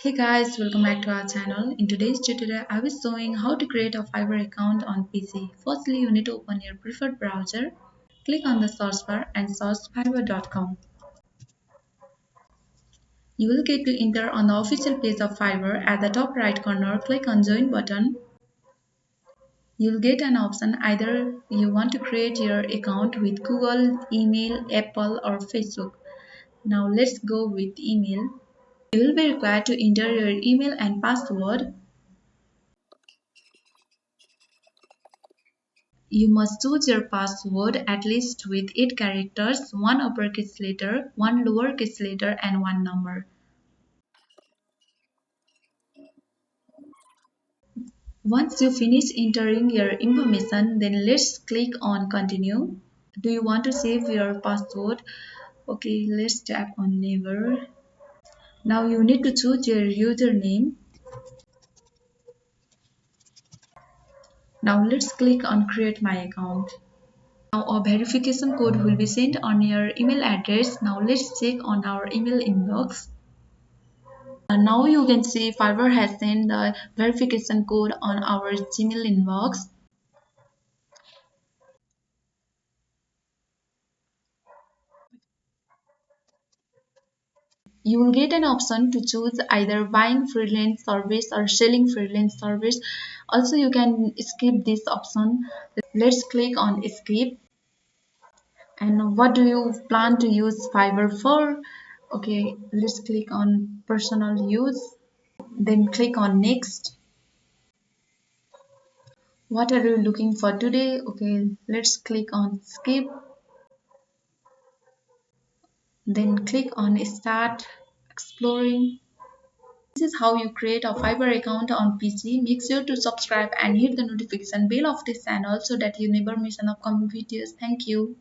Hey guys, welcome back to our channel. In today's tutorial, I will be showing how to create a Fiverr account on PC. Firstly, you need to open your preferred browser. Click on the search bar and search fiverr.com. You will get to enter on the official page of Fiverr. At the top right corner, click on join button. You'll get an option either you want to create your account with Google, email, Apple or Facebook. Now let's go with email. You will be required to enter your email and password. You must choose your password at least with 8 characters, one uppercase letter, one lowercase letter, and one number. Once you finish entering your information, then let's click on continue. Do you want to save your password? Okay, let's tap on never. Now you need to choose your username. Now let's click on create my account. Now a verification code will be sent on your email address. Now let's check on our email inbox. Now you can see Fiverr has sent the verification code on our Gmail inbox. You will get an option to choose either buying freelance service or selling freelance service. Also, you can skip this option. Let's click on skip. And what do you plan to use Fiverr for? Okay, let's click on personal use. Then click on next. What are you looking for today? Okay, let's click on skip. Then click on start exploring. This is how you create a Fiverr account on PC. Make sure to subscribe and hit the notification bell of this channel so that you never miss an upcoming videos. Thank you.